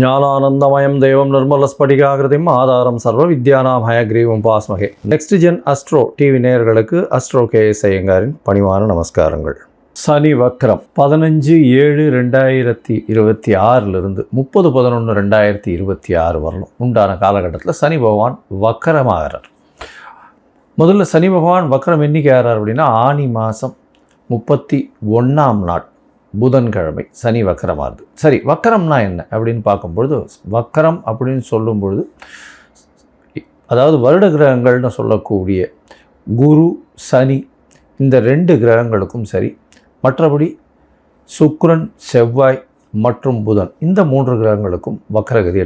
ஞானானந்தமயம் தேவம் நிர்மலஸ்படிகாகிருதிம் ஆதாரம் சர்வ வித்யானாம் ஹயக்ரீவம் பாஸ்மகே. நெக்ஸ்ட் ஜென் அஸ்ட்ரோ டிவி நேயர்களுக்கு அஸ்ட்ரோ கேஎஸ் ஐயங்காரின் பணிவான நமஸ்காரங்கள். சனி வக்ரம் 15/7/2026 30/11/2026 வரணும் உண்டான காலகட்டத்தில் சனி பகவான் வக்கரமாகிறார். முதல்ல சனி பகவான் வக்கரம் என்னைக்கு ஆகிறார் அப்படின்னா ஆனி மாதம் 31ஆம் நாள் புதன்கிழமை சனி வக்கரமாகுது. சரி, வக்கரம்னா என்ன அப்படின்னு பார்க்கும்பொழுது, வக்கரம் அப்படின்னு சொல்லும்பொழுது அதாவது வருட கிரகங்கள்னு சொல்லக்கூடிய குரு சனி இந்த 2 கிரகங்களுக்கும் சரி, மற்றபடி சுக்கிரன் செவ்வாய் மற்றும் புதன் இந்த 3 கிரகங்களுக்கும் வக்கரகதி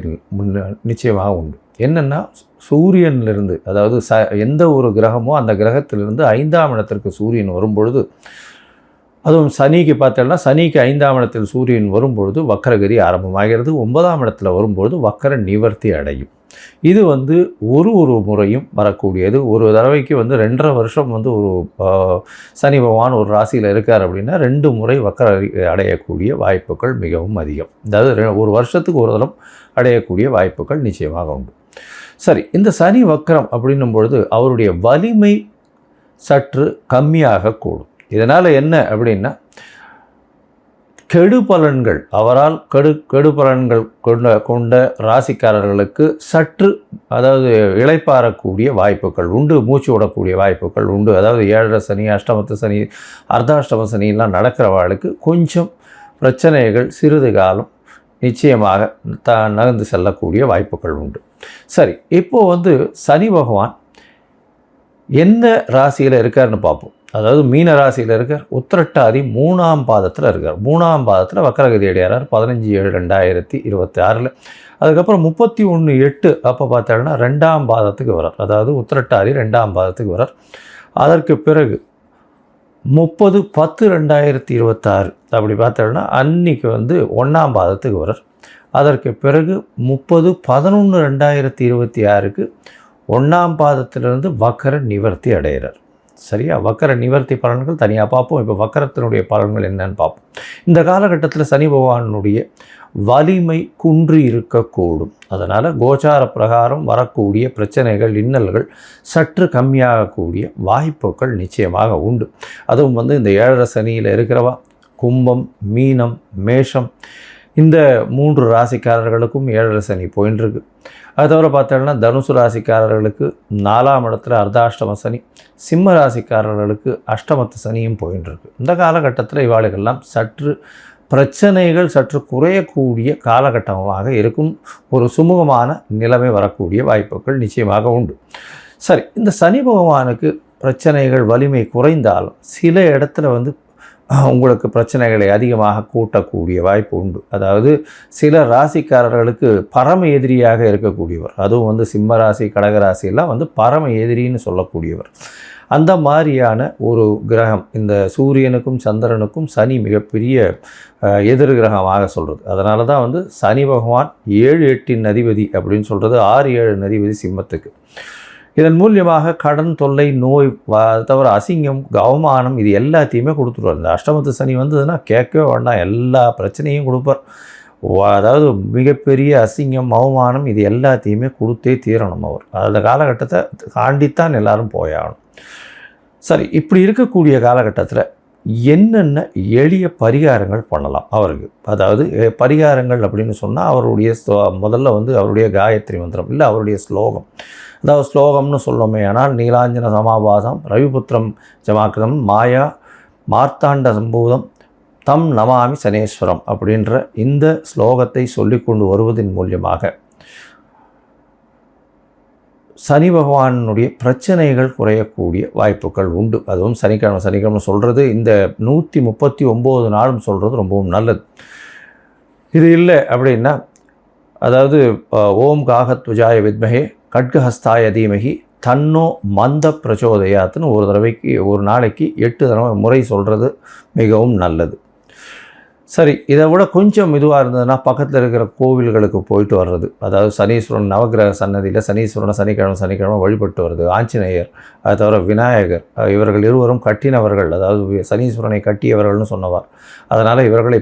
நிச்சயமாக உண்டு. என்னென்னா சூரியனிலிருந்து அதாவது எந்த ஒரு கிரகமோ அந்த கிரகத்திலிருந்து 5ஆம் இடத்திற்கு சூரியன் வரும்பொழுது, அதுவும் சனிக்கு பார்த்தோம்னா சனிக்கு 5ஆம் இடத்தில் சூரியன் வரும்பொழுது வக்கரகதி ஆரம்பமாகிறது. 9ஆம் இடத்துல வரும்பொழுது வக்கர நிவர்த்தி அடையும். இது ஒரு முறையும் வரக்கூடியது. ஒரு தடவைக்கு 2.5 வருஷம் ஒரு சனி பகவான் ஒரு ராசியில் இருக்கார் அப்படின்னா 2 முறை வக்கர அடையக்கூடிய வாய்ப்புகள் மிகவும் அதிகம். அதாவது ஒரு வருஷத்துக்கு ஒரு தரம் அடையக்கூடிய வாய்ப்புகள் நிச்சயமாக உண்டு. சரி, இந்த சனி வக்கரம் அப்படின்னும் பொழுது அவருடைய வலிமை சற்று கம்மியாக கூடும். இதனால் என்ன அப்படின்னா கெடு பலன்கள் அவரால் கெடு பலன்கள் கொண்ட ராசிக்காரர்களுக்கு சற்று அதாவது இளைப்பாறக்கூடிய வாய்ப்புகள் உண்டு, மூச்சு விடக்கூடிய வாய்ப்புகள் உண்டு. அதாவது 7.5 சனி, அஷ்டமத்து சனி, அர்த்தாஷ்டம சனியெல்லாம் நடக்கிறவர்களுக்கு கொஞ்சம் பிரச்சனைகள் சிறிது காலம் நிச்சயமாக நகர்ந்து செல்லக்கூடிய வாய்ப்புகள் உண்டு. சரி, இப்போது சனி பகவான் என்ன ராசியில் இருக்காருன்னு பார்ப்போம். அதாவது மீன ராசியில் இருக்கார், உத்திரட்டாதி 3ஆம் பாதத்தில் இருக்கார். 3ஆம் பாதத்தில் வக்கரகதி அடையார் 15/7/2026. அதுக்கப்புறம் 31/8 அப்போ பார்த்தோம்னா 2ஆம் பாதத்துக்கு வரார். அதாவது உத்திரட்டாதி 2ஆம் பாதத்துக்கு வரார். அதற்கு பிறகு 30/10/2026 அப்படி பார்த்தோம்னா அன்னைக்கு 1ஆம் பாதத்துக்கு வரார். அதற்கு பிறகு 30/11/2026க்கு 1ஆம் பாதத்திலிருந்து வக்கர நிவர்த்தி அடைகிறார். சரியா? வக்கர நிவர்த்தி பலன்கள் தனியாக பார்ப்போம். இப்போ வக்கரத்தினுடைய பலன்கள் என்னன்னு பார்ப்போம். இந்த காலகட்டத்தில் சனி பகவானுடைய வலிமை குன்றி இருக்கக்கூடும். அதனால் கோச்சார பிரகாரம் வரக்கூடிய பிரச்சனைகள் இன்னல்கள் சற்று கம்மியாகக்கூடிய வாய்ப்புகள் நிச்சயமாக உண்டு. அதுவும் இந்த 7.5 சனியில் இருக்கிறவா கும்பம், மீனம், மேஷம் இந்த 3 ராசிக்காரர்களுக்கும் 7.5 சனி போயின்னு இருக்கு. அது தவிர பார்த்தோம்னா தனுசு ராசிக்காரர்களுக்கு 4ஆம் இடத்துல அர்த்தாஷ்டம சனி, சிம்ம ராசிக்காரர்களுக்கு அஷ்டமத்து சனியும் போயின்னு இருக்கு. இந்த காலகட்டத்தில் இவாளுகெல்லாம் சற்று பிரச்சனைகள் சற்று குறையக்கூடிய காலகட்டமாக இருக்கும். ஒரு சுமூகமான நிலைமை வரக்கூடிய வாய்ப்புகள் நிச்சயமாக உண்டு. சரி, இந்த சனி பகவானுக்கு பிரச்சனைகள் வலிமை குறைந்தாலும் சில இடத்துல உங்களுக்கு பிரச்சனைகளை அதிகமாக கூட்டக்கூடிய வாய்ப்பு உண்டு. அதாவது சில ராசிக்காரர்களுக்கு பரம எதிரியாக இருக்கக்கூடியவர், அதுவும் சிம்ம ராசி, கடகராசியெல்லாம் பரம எதிரின்னு சொல்லக்கூடியவர். அந்த மாதிரியான ஒரு கிரகம் இந்த சூரியனுக்கும் சந்திரனுக்கும் சனி மிகப்பெரிய எதிர் கிரகமாக சொல்கிறது. அதனால தான் சனி பகவான் 7-8 அதிபதி அப்படின்னு சொல்கிறது. 6-7 அதிபதி சிம்மத்துக்கு. இதன் மூலியமாக கடன் தொல்லை, நோய், தவிர அசிங்கம், அவமானம் இது எல்லாத்தையுமே கொடுத்துருவார். இந்த அஷ்டமத்து சனி வந்ததுன்னா கேட்கவே வேண்டாம், எல்லா பிரச்சனையும் கொடுப்பார். அதாவது மிகப்பெரிய அசிங்கம், அவமானம் இது எல்லாத்தையுமே கொடுத்தே தீரணும் அவர். அந்த காலகட்டத்தை தாண்டித்தான் எல்லாரும் போயாகணும். சரி, இப்படி இருக்கக்கூடிய காலகட்டத்தில் என்னென்ன எளிய பரிகாரங்கள் பண்ணலாம் அவருக்கு? அதாவது பரிகாரங்கள் அப்படின்னு சொன்னால் அவருடைய முதல்ல அவருடைய காயத்ரி மந்திரம் இல்லை அவருடைய ஸ்லோகம். அதாவது ஸ்லோகம்னு சொல்லணுமே ஆனால் நீலாஞ்சன சமாபாசம் ரவிபுத்திரம் ஜமாக்கிரம் மாயா மார்த்தாண்ட சம்பூதம் தம் நமாமி சனேஸ்வரம் அப்படின்ற இந்த ஸ்லோகத்தை சொல்லிக்கொண்டு வருவதன் மூலியமாக சனி பகவானுடைய பிரச்சனைகள் குறையக்கூடிய வாய்ப்புகள் உண்டு. அதுவும் சனிக்கிழமை சொல்கிறது இந்த 139 நாளும் சொல்கிறது ரொம்பவும் நல்லது. இது இல்லை அப்படின்னா அதாவது ஓம் காகத்வஜாய வித்மஹே கட்கஹஸ்தாய தீமகி தன்னோ மந்த பிரச்சோதயாத்துன்னு ஒரு நாளைக்கு 8 முறை சொல்கிறது மிகவும் நல்லது. சரி, இதை விட கொஞ்சம் இதுவாக இருந்ததுன்னா பக்கத்தில் இருக்கிற கோவில்களுக்கு போயிட்டு வர்றது. அதாவது சனீஸ்வரன் நவக்கிரக சன்னதியில் சனீஸ்வரனை சனிக்கிழமை வழிபட்டு வருது. ஆஞ்சநேயர், அது தவிர விநாயகர், இவர்கள் இருவரும் கட்டினவர்கள், அதாவது சனீஸ்வரனை கட்டியவர்கள்னு சொன்னவார். அதனால் இவர்களை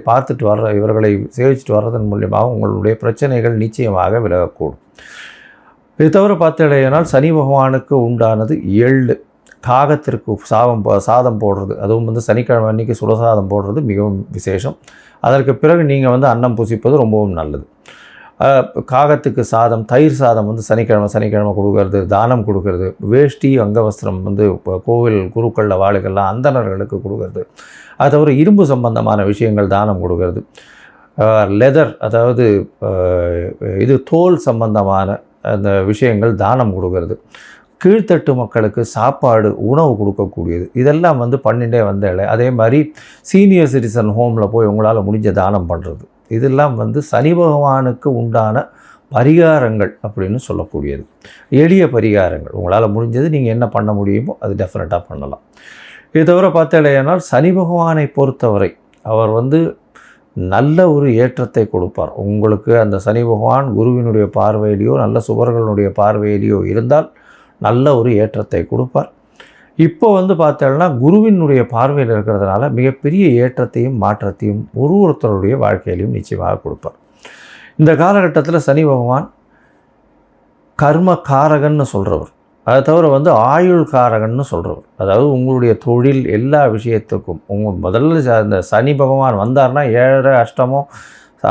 இவர்களை சேவிச்சுட்டு வர்றதன் மூலியமாக உங்களுடைய பிரச்சனைகள் நிச்சயமாக விலகக்கூடும். இது தவிர பார்த்தீங்கன்னா சனி பகவானுக்கு உண்டானது எள்ளு. காகத்திற்கு சாதம் போடுறது, அதுவும் சனிக்கிழமை அன்றைக்கி சுடசாதம் போடுறது மிகவும் விசேஷம். அதற்கு பிறகு நீங்கள் அன்னம் புசிப்பது ரொம்பவும் நல்லது. காகத்துக்கு சாதம், தயிர் சாதம் சனிக்கிழமை கொடுக்கறது, தானம் கொடுக்கறது, வேஷ்டி அங்கவஸ்திரம் கோவில் குருக்களில் வாழுகள்லாம் அந்தணர்களுக்கு கொடுக்கறது, அது தவிர இரும்பு சம்பந்தமான விஷயங்கள் தானம் கொடுக்கறது, லெதர் அதாவது தோல் சம்பந்தமான அந்த விஷயங்கள் தானம் கொடுக்கறது, கீழ்த்தட்டு மக்களுக்கு சாப்பாடு உணவு கொடுக்கக்கூடியது, இதெல்லாம் பண்ணிட்டே வந்தாலே. அதே மாதிரி சீனியர் சிட்டிசன் ஹோமில் போய் உங்களால் முடிஞ்ச தானம் பண்ணுறது, இதெல்லாம் சனி பகவானுக்கு உண்டான பரிகாரங்கள் அப்படின்னு சொல்லக்கூடியது. எளிய பரிகாரங்கள் உங்களால் முடிஞ்சது நீங்கள் என்ன பண்ண முடியுமோ அது டெஃபினட்டாக பண்ணலாம். இது தவிர பார்த்தாலேனால் சனி பகவானை பொறுத்தவரை அவர் நல்ல ஒரு ஏற்றத்தை கொடுப்பார். உங்களுக்கு அந்த சனி பகவான் குருவினுடைய பார்வையிலையோ நல்ல சுபர்களுடைய பார்வையிலையோ இருந்தால் நல்ல ஒரு ஏற்றத்தை கொடுப்பார். இப்போ பார்த்தோம்னா குருவினுடைய பார்வையில் இருக்கிறதுனால மிகப்பெரிய ஏற்றத்தையும் மாற்றத்தையும் ஒருத்தருடைய வாழ்க்கையிலையும் நிச்சயமாக கொடுப்பார். இந்த காலகட்டத்தில் சனி பகவான் கர்ம காரகன்னு சொல்கிறவர், அதை தவிர ஆயுள் காரகன்னு சொல்கிறவர். அதாவது உங்களுடைய தொழில் எல்லா விஷயத்துக்கும் முதல்ல இந்த சனி பகவான் வந்தார்னா 7 அஷ்டமம்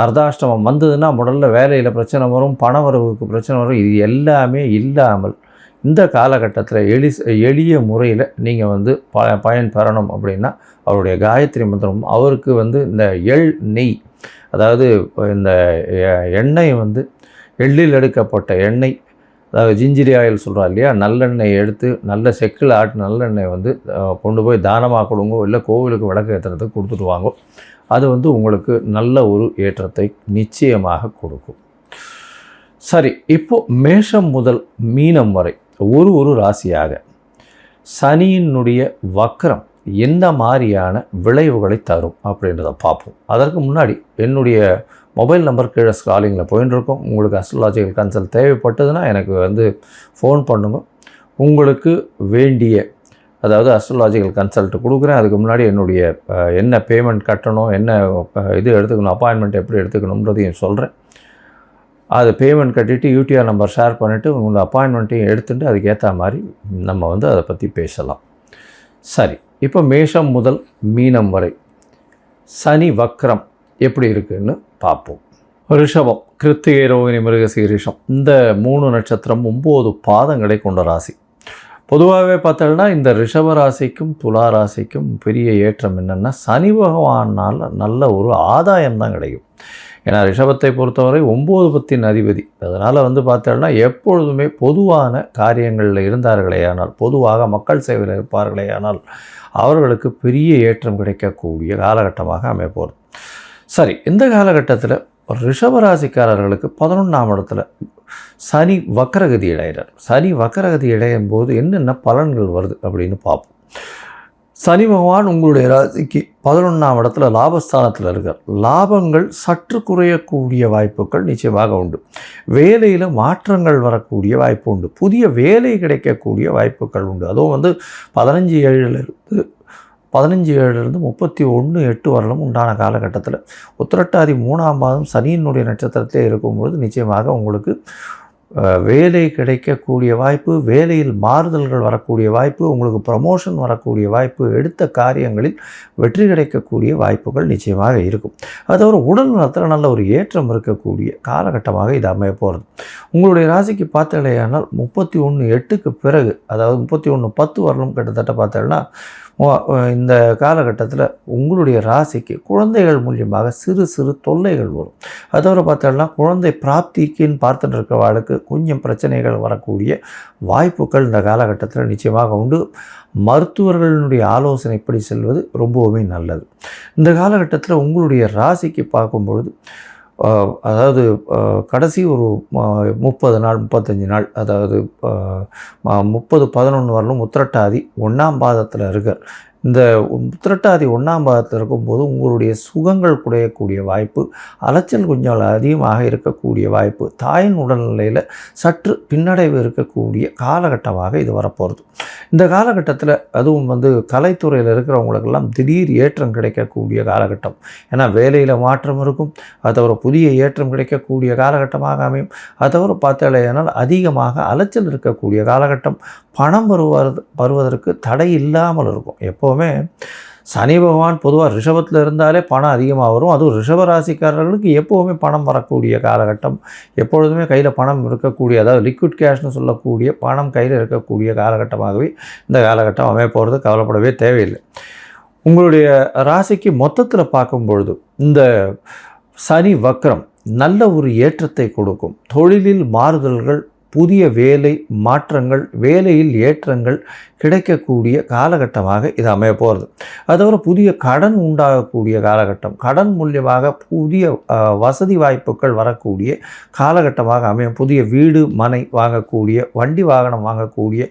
அர்த்தாஷ்டமம் வந்ததுன்னா முதல்ல வேலையில் பிரச்சனை வரும், பண வரவுக்கு பிரச்சனை வரும். இது எல்லாமே இல்லாமல் இந்த காலகட்டத்தில் எளிய முறையில் நீங்கள் பயன் பெறணும் அப்படின்னா அவருடைய காயத்ரி மந்திரம், அவருக்கு இந்த நெய், அதாவது இந்த எண்ணெய் எள்ளில் எடுக்கப்பட்ட எண்ணெய், அதாவது ஜிஞ்சிரி ஆயில் சொல்கிறோம் இல்லையா, நல்லெண்ணெய் எடுத்து நல்ல செக்கில் ஆட்டு நல்லெண்ணெய் கொண்டு போய் தானமாக கொடுங்கோ, இல்லை கோவிலுக்கு விளக்கு ஏற்றுறதுக்கு கொடுத்துட்டு வாங்கோ. அது உங்களுக்கு நல்ல ஒரு ஏற்றத்தை நிச்சயமாக கொடுக்கும். சரி, இப்போது மேஷம் முதல் மீனம் வரை ஒரு ராசியாக சனியினுடைய வக்ரம் எந்த மாதிரியான விளைவுகளை தரும் அப்படின்றத பார்ப்போம். அதற்கு முன்னாடி என்னுடைய மொபைல் நம்பர் கீழே ஸ்க்ராலிங்கில் போயின்ட்டுருக்கோம். உங்களுக்கு அஸ்ட்ராலாஜிக்கல் கன்சல்ட் தேவைப்பட்டதுன்னா எனக்கு ஃபோன் பண்ணுங்க. உங்களுக்கு வேண்டிய அதாவது அஸ்ட்ராலாஜிக்கல் கன்சல்ட் கொடுக்குறேன். அதுக்கு முன்னாடி என்னுடைய என்ன பேமெண்ட் கட்டணும், என்ன எடுத்துக்கணும், அப்பாயின்மெண்ட் எப்படி எடுத்துக்கணுன்றதையும் சொல்கிறேன். அது பேமெண்ட் கட்டிவிட்டு யூடிஆர் நம்பர் ஷேர் பண்ணிவிட்டு உங்கள் அப்பாயின்மெண்ட்டையும் எடுத்துகிட்டு அதுக்கேற்ற மாதிரி நம்ம அதை பற்றி பேசலாம். சரி, இப்போ மேஷம் முதல் மீனம் வரை சனி வக்ரம் எப்படி இருக்குதுன்னு பார்ப்போம். ரிஷபம், கிருத்திகை, ரோகிணி, மிருகசீரிஷம், இந்த 3 நட்சத்திரம் 9 பாதங்களை கொண்ட ராசி. பொதுவாகவே பார்த்தோம்னா இந்த ரிஷப ராசிக்கும் துலா ராசிக்கும் பெரிய ஏற்றம் என்னென்னா சனி பகவானால் நல்ல ஒரு ஆதாயம் தான் கிடைக்கும். ஏன்னா ரிஷபத்தை பொறுத்தவரை 9 பத்தின் அதிபதி. அதனால் பார்த்தோம்னா எப்பொழுதுமே பொதுவான காரியங்களில் இருந்தார்களே ஆனால், பொதுவாக மக்கள் சேவையில் இருப்பார்களே ஆனால் அவர்களுக்கு பெரிய ஏற்றம் கிடைக்கக்கூடிய காலகட்டமாக அமைப்போகிறது. சரி, இந்த காலகட்டத்தில் ரிஷபராசிக்காரர்களுக்கு 11ஆம் இடத்துல சனி வக்கரகதி இடையிறார். சனி வக்கரகதி இடையும் போது என்னென்ன பலன்கள் வருது அப்படின்னு பார்ப்போம். சனி பகவான் உங்களுடைய ராசிக்கு 11ஆம் இடத்துல லாபஸ்தானத்தில் இருக்கார். லாபங்கள் சற்று குறையக்கூடிய வாய்ப்புகள் நிச்சயமாக உண்டு. வேலையில் மாற்றங்கள் வரக்கூடிய வாய்ப்பு உண்டு. புதிய வேலை கிடைக்கக்கூடிய வாய்ப்புகள் உண்டு. அதுவும் 15/7 15/7 31/8 வரலும் உண்டான காலகட்டத்தில் உத்திரட்டாதி 3ஆம் மாதம் சனியினுடைய நட்சத்திரத்திலே இருக்கும்பொழுது நிச்சயமாக உங்களுக்கு வேலை கிடைக்கக்கூடிய வாய்ப்பு, வேலையில் மாறுதல்கள் வரக்கூடிய வாய்ப்பு, உங்களுக்கு ப்ரமோஷன் வரக்கூடிய வாய்ப்பு, எடுத்த காரியங்களில் வெற்றி கிடைக்கக்கூடிய வாய்ப்புகள் நிச்சயமாக இருக்கும். அதோட உடல் நலத்தில் நல்ல ஒரு ஏற்றம் இருக்கக்கூடிய காலகட்டமாக இது அமைய போகிறது. உங்களுடைய ராசிக்கு பார்த்தீங்கன்னா 31/8க்கு பிறகு, அதாவது 31/10 வரலும் கிட்டத்தட்ட பார்த்தீங்கன்னா இந்த காலகட்டத்தில் உங்களுடைய ராசிக்கு குழந்தைகள் மூலியமாக சிறு சிறு தொல்லைகள் வரும். அதோட பார்த்தோம்னா குழந்தை பிராப்திக்குன்னு பார்த்துட்டு இருக்கிறவாளுக்கு கொஞ்சம் பிரச்சனைகள் வரக்கூடிய வாய்ப்புகள் இந்த காலகட்டத்தில் நிச்சயமாக உண்டு. மருத்துவர்களுடைய ஆலோசனைப்படி செல்வது ரொம்பவுமே நல்லது. இந்த காலகட்டத்தில் உங்களுடைய ராசிக்கு பார்க்கும்பொழுது அதாவது கடைசி ஒரு 30 நாள் 35 நாள், அதாவது 30/11 வரலும் உத்திரட்டாதி 1ஆம் பாதத்தில் இருக்கார். இந்த உத்திரட்டாதி 1ஆம் பாதத்தில் இருக்கும்போது உங்களுடைய சுகங்கள் குறையக்கூடிய வாய்ப்பு, அலைச்சல் கொஞ்சம் அதிகமாக இருக்கக்கூடிய வாய்ப்பு, தாயின் உடல்நிலையில் சற்று பின்னடைவு இருக்கக்கூடிய காலகட்டமாக இது வரப்போகிறது. இந்த காலகட்டத்தில் அதுவும் கலைத்துறையில் இருக்கிறவங்களுக்கெல்லாம் திடீர் ஏற்றம் கிடைக்கக்கூடிய காலகட்டம். ஏன்னா வேலையில் மாற்றம் இருக்கும், அது தவிர புதிய ஏற்றம் கிடைக்கக்கூடிய காலகட்டமாக அமையும். அது தவிர பார்த்தாலேயானால் அதிகமாக அலைச்சல் இருக்கக்கூடிய காலகட்டம். பணம் வருவதற்கு தடை இல்லாமல் இருக்கும். எப்போவுமே சனி பகவான் பொதுவாக ரிஷபத்தில் இருந்தாலே பணம் அதிகமாக வரும். அதுவும் ரிஷப ராசிக்காரர்களுக்கு எப்போவுமே பணம் வரக்கூடிய காலகட்டம், எப்பொழுதுமே கையில் பணம் இருக்கக்கூடிய, அதாவது லிக்விட் கேஷ்னு சொல்லக்கூடிய பணம் கையில் இருக்கக்கூடிய காலகட்டமாகவே இந்த காலகட்டம் அமைய போகிறது. கவலைப்படவே தேவையில்லை. உங்களுடைய ராசிக்கு மொத்தத்தில் பார்க்கும் பொழுது இந்த சனி வக்ரம் நல்ல ஒரு ஏற்றத்தை கொடுக்கும். தொழிலில் மாறுதல்கள், புதிய வேலை மாற்றங்கள், வேலையில் ஏற்றங்கள் கிடைக்கக்கூடிய காலகட்டமாக இது அமைய போகிறது. அது தவிர புதிய கடன் உண்டாகக்கூடிய காலகட்டம், கடன் மூலியமாக புதிய வசதி வாய்ப்புகள் வரக்கூடிய காலகட்டமாக அமையும். புதிய வீடு மனை வாங்கக்கூடிய, வண்டி வாகனம் வாங்கக்கூடிய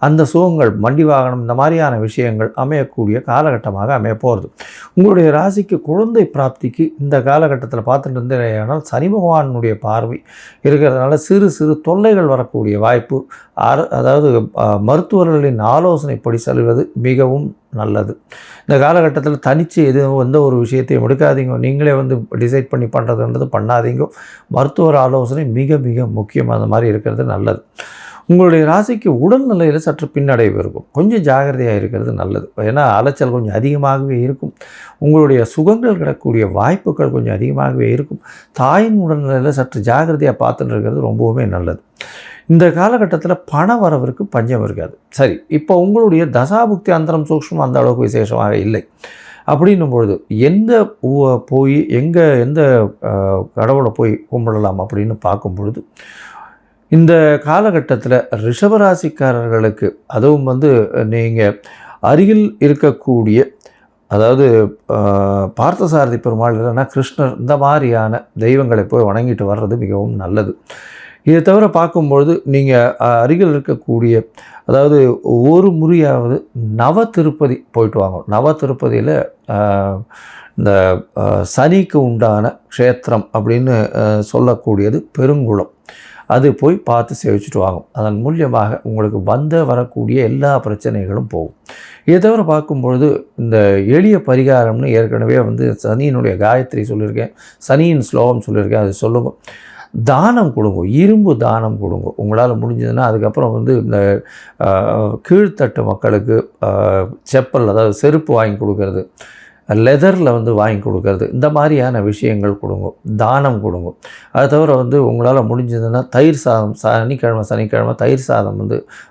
அந்த சுகங்கள், வண்டி வாகனம் இந்த மாதிரியான விஷயங்கள் அமையக்கூடிய காலகட்டமாக அமைய போகிறது. உங்களுடைய ராசிக்கு குழந்தை பிராப்திக்கு இந்த காலகட்டத்தில் பார்த்துட்டு இருந்தேனால் சனி பகவானுடைய பார்வை இருக்கிறதுனால சிறு சிறு தொல்லைகள் வரக்கூடிய வாய்ப்பு, அதாவது மருத்துவர்களின் ஆலோசனைப்படி செல்வது மிகவும் நல்லது. இந்த காலகட்டத்தில் தனித்து எந்த ஒரு விஷயத்தையும் எடுக்காதீங்க. நீங்களே டிசைட் பண்ணி பண்ணுறதுன்றது பண்ணாதீங்க. மருத்துவர் ஆலோசனை மிக மிக முக்கியம். அந்த மாதிரி இருக்கிறது நல்லது. உங்களுடைய ராசிக்கு உடல்நிலையில் சற்று பின்னடைவு இருக்கும். கொஞ்சம் ஜாகிரதையாக இருக்கிறது நல்லது. ஏன்னா அலைச்சல் கொஞ்சம் அதிகமாகவே இருக்கும். உங்களுடைய சுகங்கள் கிடக்கூடிய வாய்ப்புகள் கொஞ்சம் அதிகமாகவே இருக்கும். தாயின் உடல்நிலையில் சற்று ஜாகிரதையாக பார்த்துட்டு இருக்கிறது ரொம்பவுமே நல்லது. இந்த காலகட்டத்தில் பண வரவிற்கு பஞ்சம் இருக்காது. சரி, இப்போ உங்களுடைய தசாபுக்தி அந்தரம் சூக்ஷ்மம் அந்த அளவுக்கு விசேஷமாக இல்லை. அப்படின்னும் பொழுது எந்த எந்த கடவுளை போய் கும்பிடலாம் அப்படின்னு பார்க்கும் பொழுது இந்த காலகட்டத்தில் ரிஷபராசிக்காரர்களுக்கு, அதுவும் நீங்கள் அருகில் இருக்கக்கூடிய, அதாவது பார்த்தசாரதி பெருமாள் இல்லைன்னா கிருஷ்ணர், இந்த மாதிரியான தெய்வங்களை போய் வணங்கிட்டு வர்றது மிகவும் நல்லது. இதை தவிர பார்க்கும்பொழுது நீங்கள் அருகில் இருக்கக்கூடிய, அதாவது ஒரு முறையாவது நவ திருப்பதி போயிட்டு வாங்க. நவ திருப்பதியில் இந்த சனிக்கு உண்டான க்ஷேத்திரம் அப்படின்னு சொல்லக்கூடியது பெருங்குளம். அது போய் பார்த்து சேவிச்சுட்டு வாங்கும். அதன் மூலியமாக உங்களுக்கு வரக்கூடிய எல்லா பிரச்சனைகளும் போகும். இதை தவிர பார்க்கும்பொழுது இந்த எளிய பரிகாரம்னு ஏற்கனவே சனியினுடைய காயத்ரி சொல்லியிருக்கேன், சனியின் ஸ்லோகம் சொல்லியிருக்கேன். அது சொல்லுங்க. தானம் கொடுங்க, இரும்பு தானம் கொடுங்க உங்களால் முடிஞ்சதுன்னா. அதுக்கப்புறம் இந்த கீழ்த்தட்டு மக்களுக்கு செப்பல், அதாவது செருப்பு வாங்கி கொடுக்கறது, லெதரில் வாங்கி கொடுக்கறது, இந்த மாதிரியான விஷயங்கள் கொடுங்க, தானம் கொடுங்க. அது தவிர உங்களால் முடிஞ்சதுன்னா தயிர் சாதம், சனிக்கிழமை தயிர் சாதம்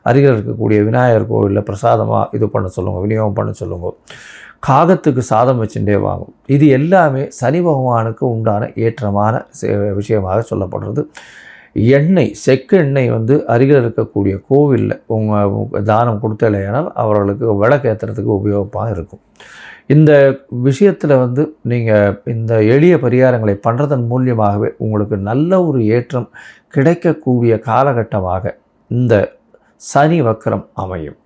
அருகில் இருக்கக்கூடிய விநாயகர் கோவிலில் பிரசாதமாக இது பண்ண சொல்லுங்கள், விநியோகம் பண்ண சொல்லுங்கள். காகத்துக்கு சாதம் வச்சுட்டே வாங்கும். இது எல்லாமே சனி பகவானுக்கு உண்டான ஏற்றமான விஷயமாக சொல்லப்படுறது. எண்ணெய், செக்கு எண்ணெய் அருகில் இருக்கக்கூடிய கோவிலில் உங்கள் தானம் கொடுத்தலையானால் அவர்களுக்கு விளக்கேற்றுறதுக்கு உபயோகமாக இருக்கும். இந்த விஷயத்தில் நீங்கள் இந்த எளிய பரிகாரங்களை பண்ணுறதன் மூலியமாகவே உங்களுக்கு நல்ல ஒரு ஏற்றம் கிடைக்கக்கூடிய காலகட்டமாக இந்த சனி வக்ரம் அமையும்.